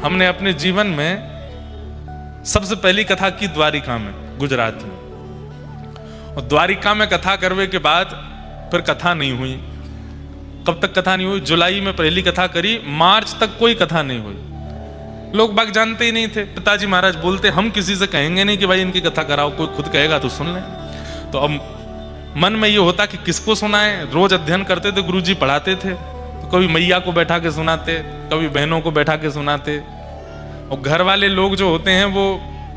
हमने अपने जीवन में सबसे पहली कथा की द्वारिका में, गुजरात में। और द्वारिका में कथा करने के बाद फिर कथा नहीं हुई। कब तक कथा नहीं हुई? जुलाई में पहली कथा करी, मार्च तक कोई कथा नहीं हुई। लोग बाग जानते ही नहीं थे। पिताजी महाराज बोलते हम किसी से कहेंगे नहीं कि भाई इनकी कथा कराओ, कोई खुद कहेगा तो सुन ले। तो अब मन में ये होता कि किसको सुनाए। रोज अध्ययन करते थे, गुरुजी पढ़ाते थे, तो कभी मैया को बैठा के सुनाते, कभी बहनों को बैठा के सुनाते। और घर वाले लोग जो होते हैं वो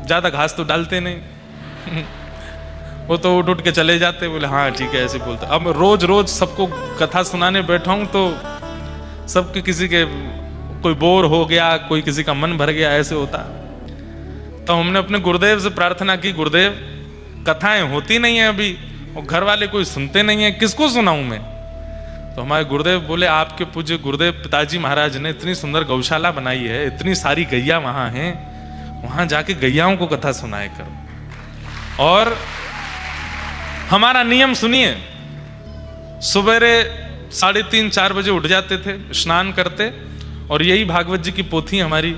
ज्यादा घास तो डालते नहीं वो तो उठ उठ के चले जाते, बोले हाँ ठीक है ऐसे बोलते। अब रोज रोज सबको कथा सुनाने बैठा हूं तो सबके किसी के कोई बोर हो गया, कोई किसी का मन भर गया, ऐसे होता। तो हमने अपने गुरुदेव से प्रार्थना की, गुरुदेव कथाएं होती नहीं है अभी और घर वाले कोई सुनते नहीं है, किसको सुनाऊं मैं? तो हमारे गुरुदेव बोले आपके पूज्य गुरुदेव पिताजी महाराज ने इतनी सुंदर गौशाला बनाई है, इतनी सारी गैया वहां हैं, वहां जाके गैयाओं को कथा सुनाए करो। और हमारा नियम सुनिए, सुबेरे 3:30-4 बजे उठ जाते थे, स्नान करते और यही भागवत जी की पोथी हमारी,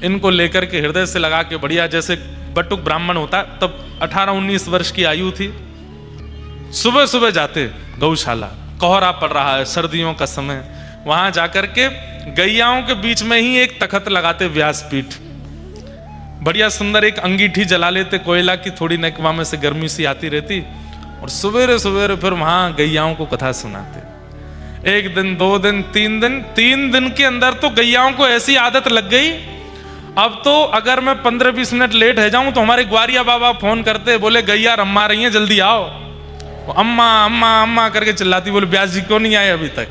इनको लेकर के हृदय से लगा के बढ़िया, जैसे बटुक ब्राह्मण होता तब 18-19 वर्ष की आयु थी, सुबह सुबह जाते गौशाला। कोहरा पड़ रहा है, सर्दियों का समय, वहां जाकर के गैयाओं के बीच में ही एक तखत लगाते, व्यासपीठ, बढ़िया सुंदर एक अंगीठी जला लेते कोयला की, थोड़ी नेकवा में से गर्मी सी आती रहती, और सवेरे सवेरे फिर वहां गैयाओं को कथा सुनाते। 1 दिन 2 दिन 3 दिन, 3 दिन के अंदर तो गैयाओं को ऐसी आदत लग गई, अब तो अगर मैं 15-20 मिनट लेट है जाऊं तो हमारे ग्वारिया बाबा फोन करते, बोले गैया रम्मा रही हैं जल्दी आओ। अम्मा अम्मा अम्मा करके चिल्लाती, बोले व्यास जी क्यों नहीं आए अभी तक?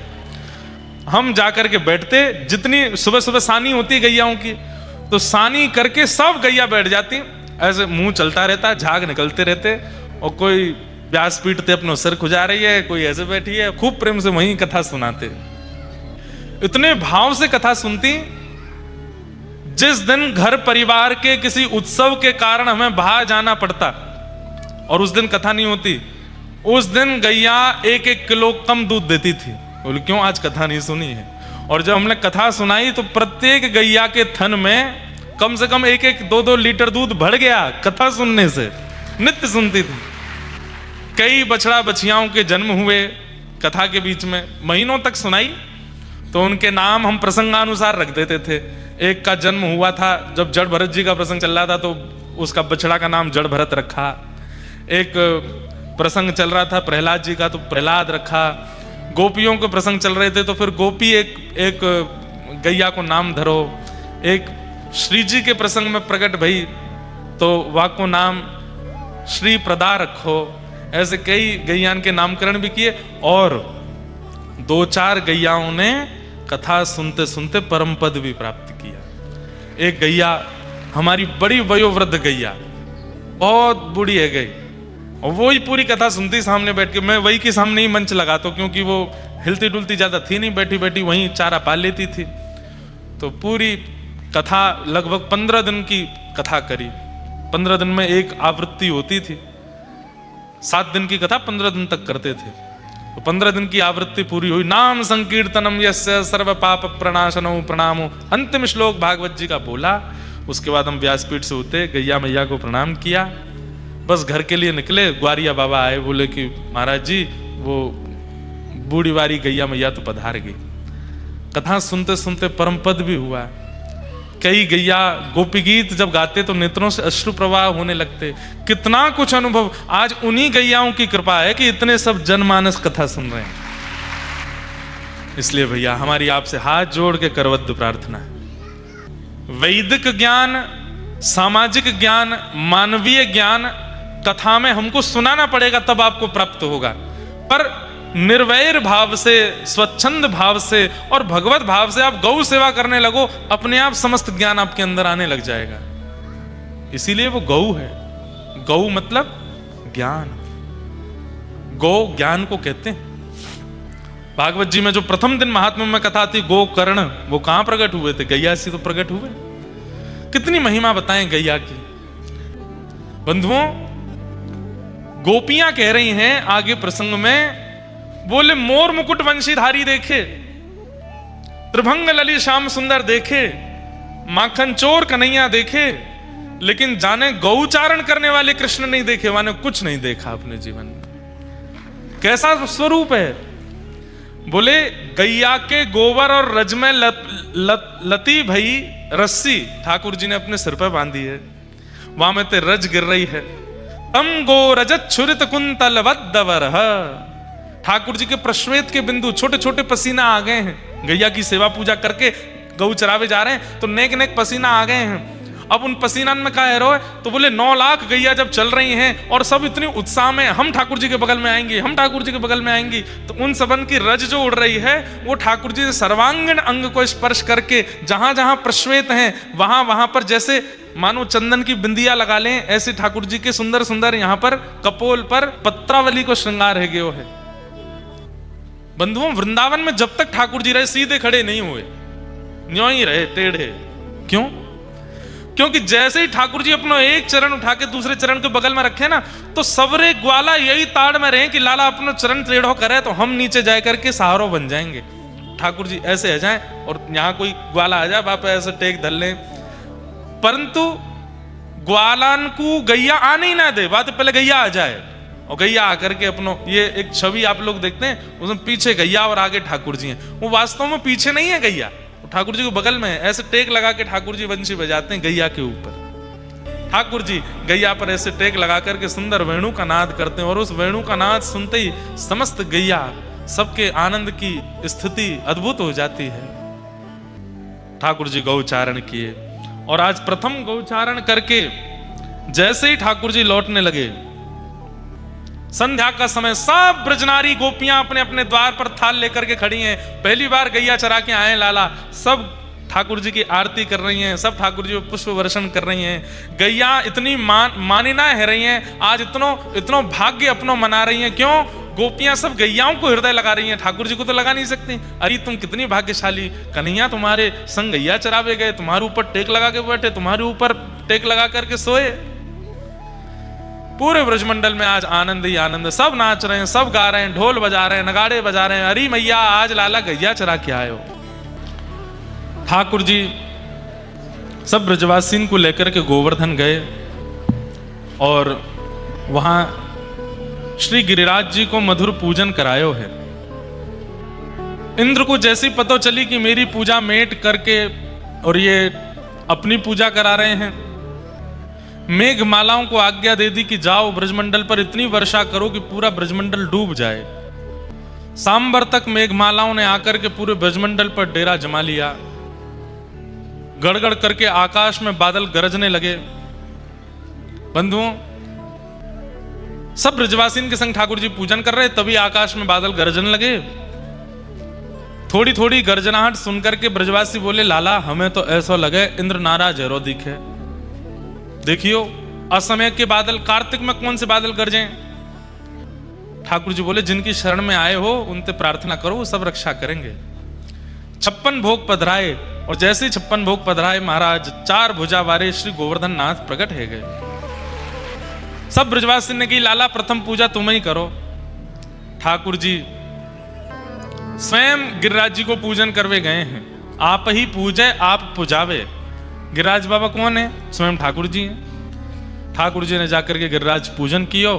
हम जाकर के बैठते, जितनी सुबह सुबह सानी होती गैयाओं की, तो सानी करके सब गैया बैठ जाती, ऐसे मुंह चलता रहता, झाग निकलते रहते, और कोई व्यास पीटते अपने सिर खुजा रही है, कोई ऐसे बैठी है, खूब प्रेम से वहीं कथा सुनाते। इतने भाव से कथा सुनती, जिस दिन घर परिवार के किसी उत्सव के कारण हमें बाहर जाना पड़ता और उस दिन कथा नहीं होती, उस दिन गैया 1-1 किलो कम दूध देती थी। बोले क्यों, आज कथा नहीं सुनी है? और जब हमने कथा सुनाई तो प्रत्येक गैया के थन में कम से कम 1-1, 2-2 लीटर दूध बढ़ गया कथा सुनने से। नित्य सुनती थी। कई बछड़ा बछियाओं के जन्म हुए कथा के बीच में, महीनों तक सुनाई, तो उनके नाम हम प्रसंगानुसार रख देते थे। एक का जन्म हुआ था जब जड़ भरत जी का प्रसंग चल रहा था, तो उसका बछड़ा का नाम जड़ भरत रखा। एक प्रसंग चल रहा था प्रहलाद जी का, तो प्रहलाद रखा। गोपियों के प्रसंग चल रहे थे तो फिर गोपी एक गैया को नाम धरो। एक श्री जी के प्रसंग में प्रकट भई तो वह को नाम श्री प्रदा रखो। ऐसे कई गैयान के नामकरण भी किए, और 2-4 गैयाओं ने कथा सुनते सुनते परम पद भी प्राप्त किया। एक गैया हमारी बड़ी वयोवृद्ध गैया, बहुत बूढ़ी है गई, और वो ही पूरी कथा सुनती सामने बैठ के। मैं वही के सामने ही मंच लगाता हूं, क्योंकि वो हिलती डुलती ज्यादा थी नहीं, बैठी बैठी वहीं चारा पाल लेती थी। तो पूरी कथा लगभग 15 दिन की कथा करी। 15 दिन में एक आवृत्ति होती थी। 7 दिन की कथा 15 दिन तक करते थे, तो 15 दिन की आवृत्ति पूरी हुई। नाम संकीर्तनम यस्य सर्व पाप प्रणाशनो प्रणामो, अंतिम श्लोक भागवत जी का बोला। उसके बाद हम व्यासपीठ से उठे, गैया मैया को प्रणाम किया, बस घर के लिए निकले। ग्वारिया बाबा आए, बोले कि महाराज जी वो बूढ़ी वारी गैया मैया तो पधार गई। कथा सुनते सुनते परम पद भी हुआ। कई गैया गोपी गीत जब गाते तो नेत्रों से अश्रु प्रवाह होने लगते। कितना कुछ अनुभव आज उन्हीं गैयाओं की कृपा है कि इतने सब जनमानस कथा सुन रहे हैं। इसलिए भैया हमारी आपसे हाथ जोड़ के करवद्ध प्रार्थना है, वैदिक ज्ञान, सामाजिक ज्ञान, मानवीय ज्ञान कथा में हमको सुनाना पड़ेगा, तब आपको प्राप्त होगा। पर निर्वैर भाव से, स्वच्छंद भाव से और भगवत भाव से आप गौ सेवा करने लगो, अपने आप समस्त ज्ञान आपके अंदर आने लग जाएगा। इसीलिए वो गौ है। गौ मतलब ज्ञान। गौ ज्ञान को कहते हैं। भागवत जी में जो प्रथम दिन महात्मा में कथा थी गोकर्ण, वो कहां प्रकट हुए थे? गैया से तो प्रकट हुए। कितनी महिमा बताएं गैया की। बंधुओं, गोपियां कह रही हैं आगे प्रसंग में, बोले मोर मुकुट वंशीधारी देखे, त्रिभंग ललित श्याम सुंदर देखे, माखन चोर कन्हैया देखे, लेकिन जाने गौचारण करने वाले कृष्ण नहीं देखे, माने कुछ नहीं देखा अपने जीवन में। कैसा स्वरूप है? बोले गैया के गोबर और रज में लती भई रस्सी ठाकुर जी ने अपने सिर पर बांधी है, वहां में ते रज गिर रही है। तम गो रजत छुरित कुंतल वद्दवर, ठाकुर जी के प्रश्वेत के बिंदु छोटे छोटे पसीना आ गए हैं। गैया की सेवा पूजा करके गऊ चरावे जा रहे हैं तो नेक नेक पसीना आ गए हैं। अब उन पसीना में क्या है? तो बोले 9 लाख गैया जब चल रही हैं और सब इतनी उत्साह में हम ठाकुर जी के बगल में आएंगे, हम ठाकुर जी के बगल में आएंगी, तो उन सबन की रज जो उड़ रही है वो ठाकुर जी सर्वांगीण अंग को स्पर्श करके जहां जहां प्रश्वेत हैं वहां वहां पर जैसे मानो चंदन की बिंदिया लगा लें, ऐसे ठाकुर जी के सुंदर सुंदर यहाँ पर कपोल पर पत्रावली को श्रृंगार है गयो है। बंधुओं, वृंदावन में जब तक ठाकुर जी रहे सीधे खड़े नहीं हुए, न्यों ही रहे टेढ़े। क्यों? क्योंकि जैसे ही ठाकुर जी अपना एक चरण उठा के दूसरे चरण के बगल में रखे ना, तो सबरे ग्वाला यही ताड़ में रहे कि लाला अपना चरण टेढ़ो करे तो हम नीचे जाए करके सहारो बन जाएंगे। ठाकुर जी ऐसे आ जाए और यहाँ कोई ग्वाला आ जाए बाप ऐसे टेक धर ले, परंतु ग्वालान को गैया आने ही ना दे, बात पहले गैया आ जाए और गैया आकर के अपनो ये एक छवि आप लोग देखते हैं, उसमें पीछे गैया और आगे ठाकुर जी हैं। वो वास्तव में पीछे नहीं है गैया, ठाकुर जी को बगल में है। ऐसे टेक लगा के ठाकुर जी बंशी बजाते हैं गैया के ऊपर। ठाकुर जी गैया पर ऐसे टेक लगा करके सुंदर वेणु का नाद करते हैं और उस वेणु का नाद सुनते ही समस्त गैया सबके आनंद की स्थिति अद्भुत हो जाती है। ठाकुर जी गौचारण किए और आज प्रथम गौचारण करके जैसे ही ठाकुर जी लौटने लगे, संध्या का समय, सब ब्रजनारी गोपियां अपने अपने द्वार पर थाल लेकर के खड़ी हैं। पहली बार गैया चरा के आए लाला, सब ठाकुर जी की आरती कर रही हैं, सब ठाकुर जी को पुष्प वर्षण कर रही हैं। गैया इतनी मानिना है रही हैं, आज इतनो भाग्य अपनो मना रही हैं। क्यों? गोपियां सब गैयाओं को हृदय लगा रही हैं, ठाकुर जी को तो लगा नहीं सकती। अरे तुम कितनी भाग्यशाली, कन्हैया तुम्हारे संग गैया चरावे गए, तुम्हारे ऊपर टेक लगा के बैठे, तुम्हारे ऊपर टेक लगा करके सोए। पूरे ब्रजमंडल में आज आनंद ही आनंद, सब नाच रहे हैं, सब गा रहे हैं, ढोल बजा रहे हैं, नगाड़े बजा रहे हैं। अरे मैया आज लाला गैया चरा के आए हो। ठाकुर जी सब ब्रजवासीन को लेकर के गोवर्धन गए और वहां श्री गिरिराज जी को मधुर पूजन करायो है। इंद्र को जैसी पता चली कि मेरी पूजा मेट करके और ये अपनी पूजा करा रहे हैं, मेघमालाओं को आज्ञा दे दी कि जाओ ब्रजमंडल पर इतनी वर्षा करो कि पूरा ब्रजमंडल डूब जाए। सांबर तक मेघमालाओं ने आकर के पूरे ब्रजमंडल पर डेरा जमा लिया। गड़गड़ करके आकाश में बादल गरजने लगे। बंधुओं, सब ब्रजवासीन के संग ठाकुर जी पूजन कर रहे, तभी आकाश में बादल गरजने लगे। थोड़ी थोड़ी गर्जनाहट सुनकर के ब्रजवासी बोले, लाला हमें तो ऐसा लगे इंद्र नाराज है रो दिखे। देखियो असमय के बादल, कार्तिक में कौन से बादल गरजे? ठाकुर जी बोले, जिनकी शरण में आए हो उनसे प्रार्थना करो, वो सब रक्षा करेंगे। 56 भोग पधराए और जैसे 56 भोग पधराए महाराज 4 भुजा वारे श्री गोवर्धन नाथ प्रकट है गए। सब ब्रजवासी ने की, लाला प्रथम पूजा तुम ही करो। ठाकुर जी स्वयं गिरिराज जी को पूजन करवे गए हैं। आप ही पूजे आप पुजावे। गिरिराज बाबा कौन है? स्वयं ठाकुर जी हैं। ठाकुर जी ने जाकर के गिरिराज पूजन कियो।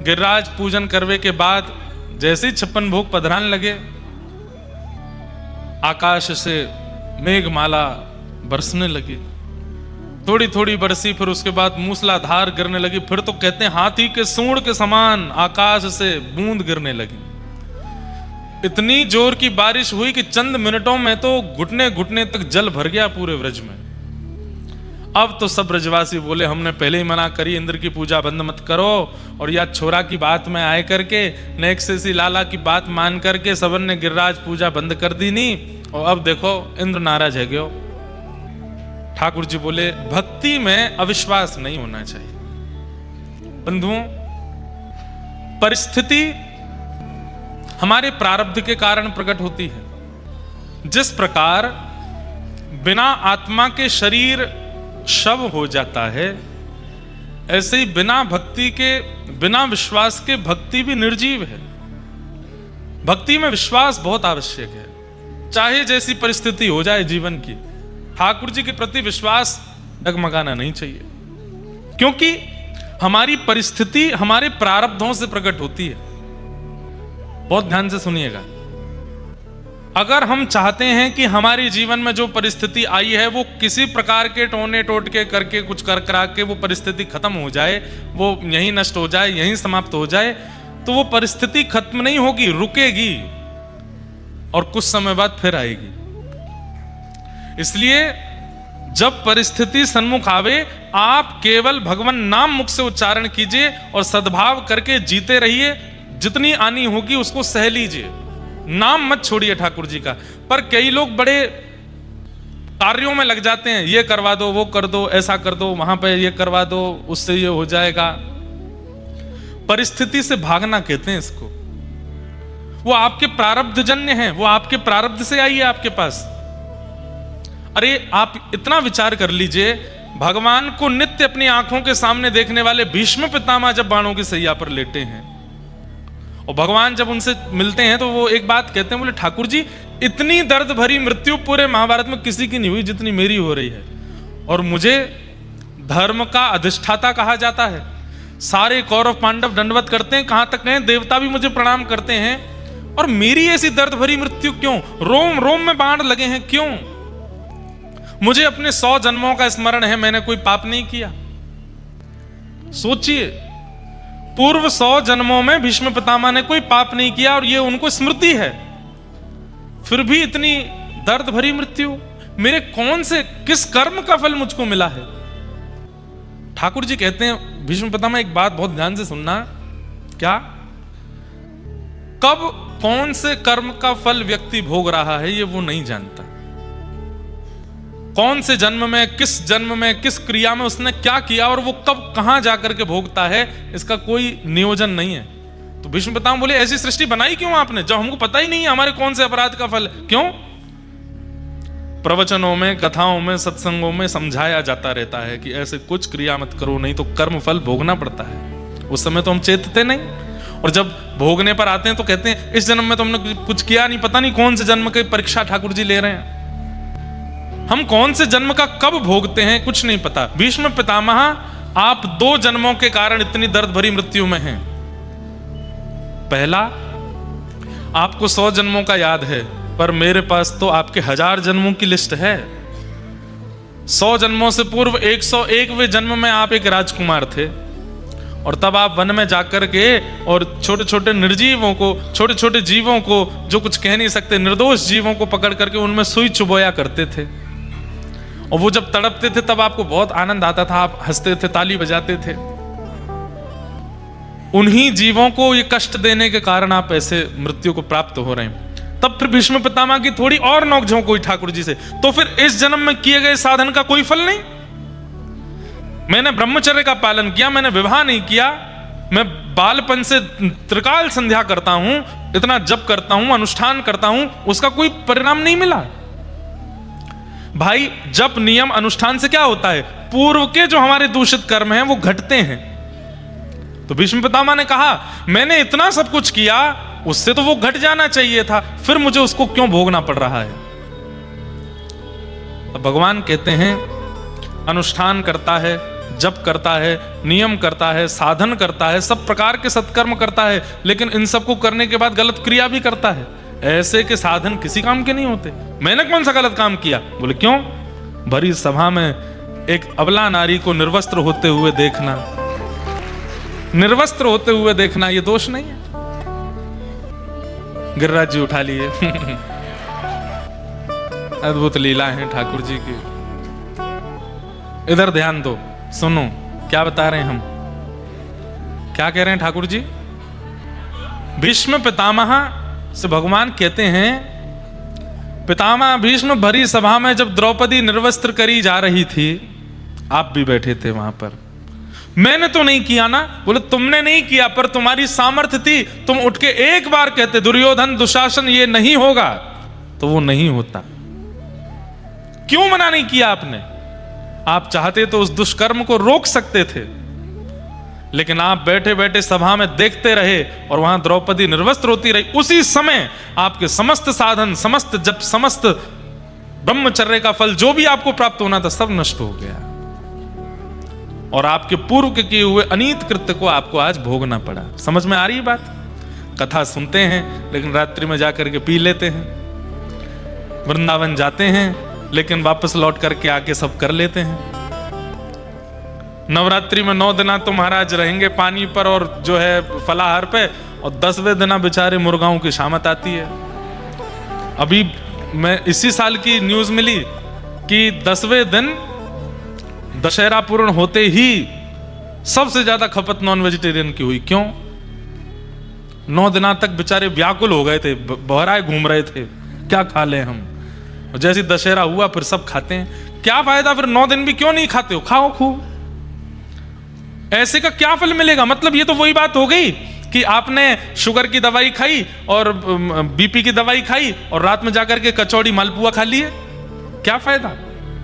गिरिराज पूजन करवे के बाद जैसे ही 56 भोग पधराने लगे, आकाश से मेघमाला बरसने लगी। थोड़ी थोड़ी बरसी, फिर उसके बाद मूसलाधार गिरने लगी। फिर तो कहते हैं हाथी के सूंड के समान आकाश से बूंद गिरने लगी। इतनी जोर की बारिश हुई कि चंद मिनटों में तो घुटने घुटने तक जल भर गया पूरे ब्रज में। अब तो सब ब्रजवासी बोले, हमने पहले ही मना करी इंद्र की पूजा बंद मत करो, और या छोरा की बात में आए करके नेक से सी लाला की बात मान करके सबन ने गिरिराज पूजा बंद कर दी नहीं, और अब देखो इंद्र नाराज है गयो। ठाकुर जी बोले, भक्ति में अविश्वास नहीं होना चाहिए। बंधुओं, परिस्थिति हमारे प्रारब्ध के कारण प्रकट होती है। जिस प्रकार बिना आत्मा के शरीर शव हो जाता है, ऐसे ही बिना भक्ति के, बिना विश्वास के भक्ति भी निर्जीव है। भक्ति में विश्वास बहुत आवश्यक है, चाहे जैसी परिस्थिति हो जाए जीवन की। ठाकुर जी के प्रति विश्वास डगमगाना नहीं चाहिए, क्योंकि हमारी परिस्थिति हमारे प्रारब्धों से प्रकट होती है। बहुत ध्यान से सुनिएगा, अगर हम चाहते हैं कि हमारे जीवन में जो परिस्थिति आई है वो किसी प्रकार के टोने टोटके करके कुछ कर करा के वो परिस्थिति खत्म हो जाए, वो यहीं नष्ट हो जाए, यहीं समाप्त हो जाए, तो वो परिस्थिति खत्म नहीं होगी, रुकेगी और कुछ समय बाद फिर आएगी। इसलिए जब परिस्थिति सन्मुख आवे, आप केवल भगवान नाम मुख से उच्चारण कीजिए और सद्भाव करके जीते रहिए। जितनी आनी होगी उसको सह लीजिए, नाम मत छोड़िए ठाकुर जी का। पर कई लोग बड़े कार्यों में लग जाते हैं, ये करवा दो, वो कर दो, ऐसा कर दो, वहां पे ये करवा दो, उससे ये हो जाएगा। परिस्थिति से भागना कहते हैं इसको। वो आपके प्रारब्ध जन्य है, वो आपके प्रारब्ध से आई है आपके पास। अरे आप इतना विचार कर लीजिए, भगवान को नित्य अपनी आंखों के सामने देखने वाले भीष्म पितामह जब बाणों की सैया पर लेटे हैं और भगवान जब उनसे मिलते हैं तो वो एक बात कहते हैं, बोले ठाकुर जी इतनी दर्द भरी मृत्यु पूरे महाभारत में किसी की नहीं हुई जितनी मेरी हो रही है, और मुझे धर्म का अधिष्ठाता कहा जाता है। सारे कौरव पांडव दंडवत करते हैं, कहां तक कहें देवता भी मुझे प्रणाम करते हैं, और मेरी ऐसी दर्द भरी मृत्यु क्यों? रोम रोम में बाण लगे हैं क्यों? मुझे अपने 100 जन्मों का स्मरण है, मैंने कोई पाप नहीं किया। सोचिए, पूर्व 100 जन्मों में भीष्म पितामह ने कोई पाप नहीं किया और ये उनको स्मृति है, फिर भी इतनी दर्द भरी मृत्यु। मेरे कौन से किस कर्म का फल मुझको मिला है? ठाकुर जी कहते हैं भीष्म पितामह, एक बात बहुत ध्यान से सुनना, क्या कब कौन से कर्म का फल व्यक्ति भोग रहा है ये वो नहीं जानता। कौन से जन्म में, किस जन्म में, किस क्रिया में उसने क्या किया और वो कब कहां जाकर के भोगता है, इसका कोई नियोजन नहीं है। तो भीष्म पितामह बोले ऐसी सृष्टि बनाई क्यों आपने जब हमको पता ही नहीं है हमारे कौन से अपराध का फल? क्यों? प्रवचनों में, कथाओं में, सत्संगों में समझाया जाता रहता है कि ऐसे कुछ क्रिया मत करो, नहीं तो कर्म फल भोगना पड़ता है। उस समय तो हम चेतते नहीं, और जब भोगने पर आते हैं तो कहते हैं इस जन्म में तो हमने कुछ किया नहीं, पता नहीं कौन से जन्म की परीक्षा ठाकुर जी ले रहे हैं। हम कौन से जन्म का कब भोगते हैं कुछ नहीं पता। भीष्म पितामह, आप 2 जन्मों के कारण इतनी दर्द भरी मृत्यु में हैं। पहला, आपको 100 जन्मों का याद है, पर मेरे पास तो आपके 1000 जन्मों की लिस्ट है। 100 जन्मों से पूर्व 101वें जन्म में आप एक राजकुमार थे, और तब आप वन में जाकर के और छोटे छोटे निर्जीवों को, छोटे छोटे जीवों को जो कुछ कह नहीं सकते, निर्दोष जीवों को पकड़ करके उनमें सुई चुबोया करते थे, और वो जब तड़पते थे तब आपको बहुत आनंद आता था, आप हंसते थे, ताली बजाते थे। उन्हीं जीवों को ये कष्ट देने के कारण आप ऐसे मृत्यु को प्राप्त हो रहे हैं। तब फिर भीष्म पितामह की थोड़ी और नोकझोंक हुई ठाकुर जी से, तो फिर इस जन्म में किए गए साधन का कोई फल नहीं? मैंने ब्रह्मचर्य का पालन किया, मैंने विवाह नहीं किया, मैं बालपन से त्रिकाल संध्या करता हूं, इतना जप करता हूं, अनुष्ठान करता हूं, उसका कोई परिणाम नहीं मिला। भाई, जप नियम अनुष्ठान से क्या होता है? पूर्व के जो हमारे दूषित कर्म हैं वो घटते हैं। तो भीष्म पितामह ने कहा मैंने इतना सब कुछ किया, उससे तो वो घट जाना चाहिए था, फिर मुझे उसको क्यों भोगना पड़ रहा है? अब भगवान कहते हैं अनुष्ठान करता है, जप करता है, नियम करता है, साधन करता है, सब प्रकार के सत्कर्म करता है, लेकिन इन सब को करने के बाद गलत क्रिया भी करता है। ऐसे के साधन किसी काम के नहीं होते। मैंने कौन सा गलत काम किया? बोले क्यों? भरी सभा में एक अबला नारी को निर्वस्त्र होते हुए देखना, निर्वस्त्र होते हुए देखना ये दोष नहीं है? गिरिराज जी उठा लिए। अद्भुत लीला है ठाकुर जी की। इधर ध्यान दो, सुनो क्या बता रहे हैं हम, क्या कह रहे हैं ठाकुर जी? भीष्म पितामह से भगवान कहते हैं, पितामह भीष्म भरी सभा में जब द्रौपदी निर्वस्त्र करी जा रही थी, आप भी बैठे थे वहां पर, मैंने तो नहीं किया ना। बोले तुमने नहीं किया, पर तुम्हारी सामर्थ्य थी, तुम उठ के एक बार कहते दुर्योधन दुशासन ये नहीं होगा, तो वो नहीं होता। क्यों मना नहीं किया आपने? आप चाहते तो उस दुष्कर्म को रोक सकते थे, लेकिन आप बैठे बैठे सभा में देखते रहे और वहां द्रौपदी निर्वस्त्र होती रही। उसी समय आपके समस्त साधन, समस्त जप, समस्त ब्रह्मचर्य का फल जो भी आपको प्राप्त होना था सब नष्ट हो गया, और आपके पूर्व के किए हुए अनीत कृत्य को आपको आज भोगना पड़ा। समझ में आ रही बात? कथा सुनते हैं लेकिन रात्रि में जाकर के पी लेते हैं, वृंदावन जाते हैं लेकिन वापस लौट करके आके सब कर लेते हैं। नवरात्रि में 9 दिना तो महाराज रहेंगे पानी पर और जो है फलाहार पे, और 10वें दिना बेचारे मुर्गाओं की शामत आती है। अभी मैं इसी साल की न्यूज मिली कि 10वें दिन दशहरा पूर्ण होते ही सबसे ज्यादा खपत नॉन वेजिटेरियन की हुई। क्यों? 9 दिना तक बेचारे व्याकुल हो गए थे, बहराए घूम रहे थे, क्या खा ले हम। जैसे दशहरा हुआ फिर सब खाते हैं। क्या फायदा फिर 9 दिन भी क्यों नहीं खाते हो? खाओ खूब, ऐसे का क्या फल मिलेगा? मतलब ये तो वही बात हो गई कि आपने शुगर की दवाई खाई और बीपी की दवाई खाई और रात में जाकर के कचौड़ी मालपुआ खा लिए, क्या फायदा?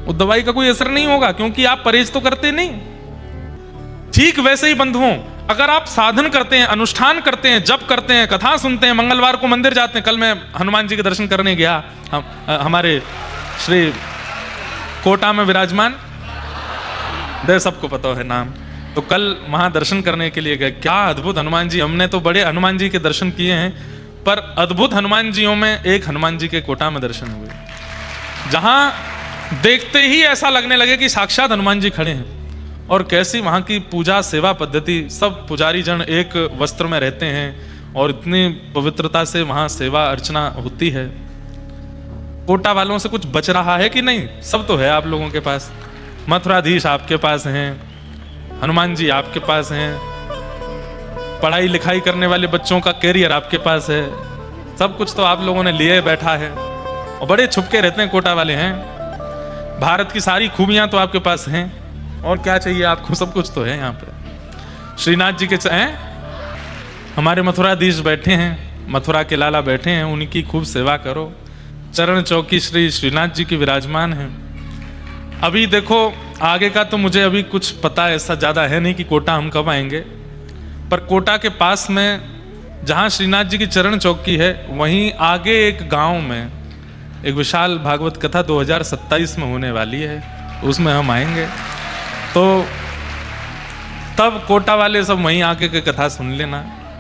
उस दवाई का कोई असर नहीं होगा क्योंकि आप परहेज तो करते नहीं। ठीक वैसे ही बंधुओं, अगर आप साधन करते हैं, अनुष्ठान करते हैं, जप करते हैं, कथा सुनते हैं, मंगलवार को मंदिर जाते हैं। कल मैं हनुमान जी के दर्शन करने गया, हमारे श्री कोटा में विराजमान, सबको पता है नाम। तो कल वहां दर्शन करने के लिए गए। क्या अद्भुत हनुमान जी! हमने तो बड़े हनुमान जी के दर्शन किए हैं, पर अद्भुत हनुमान जियों में एक हनुमान जी के कोटा में दर्शन हुए, जहां देखते ही ऐसा लगने लगे कि साक्षात हनुमान जी खड़े हैं। और कैसी वहां की पूजा सेवा पद्धति, सब पुजारी जन एक वस्त्र में रहते हैं और इतनी पवित्रता से वहां सेवा अर्चना होती है। कोटा वालों से कुछ बच रहा है कि नहीं? सब तो है आप लोगों के पास, मथुराधीश आपके पास हैं, हनुमान जी आपके पास हैं, पढ़ाई लिखाई करने वाले बच्चों का कैरियर आपके पास है, सब कुछ तो आप लोगों ने लिए बैठा है, और बड़े छुपके रहते हैं कोटा वाले हैं। भारत की सारी खूबियां तो आपके पास हैं, और क्या चाहिए आपको? सब कुछ तो है यहाँ पे। श्रीनाथ जी के हमारे मथुराधीश बैठे हैं, मथुरा के लाला बैठे हैं, उनकी खूब सेवा करो। चरण चौकी श्री श्रीनाथ जी की विराजमान है। अभी देखो आगे का तो मुझे अभी कुछ पता ऐसा ज्यादा है नहीं कि कोटा हम कब आएंगे, पर कोटा के पास में जहाँ श्रीनाथ जी की चरण चौकी है, वहीं आगे एक गांव में एक विशाल भागवत कथा 2027 में होने वाली है, उसमें हम आएंगे। तो तब कोटा वाले सब वहीं आके के कथा सुन लेना।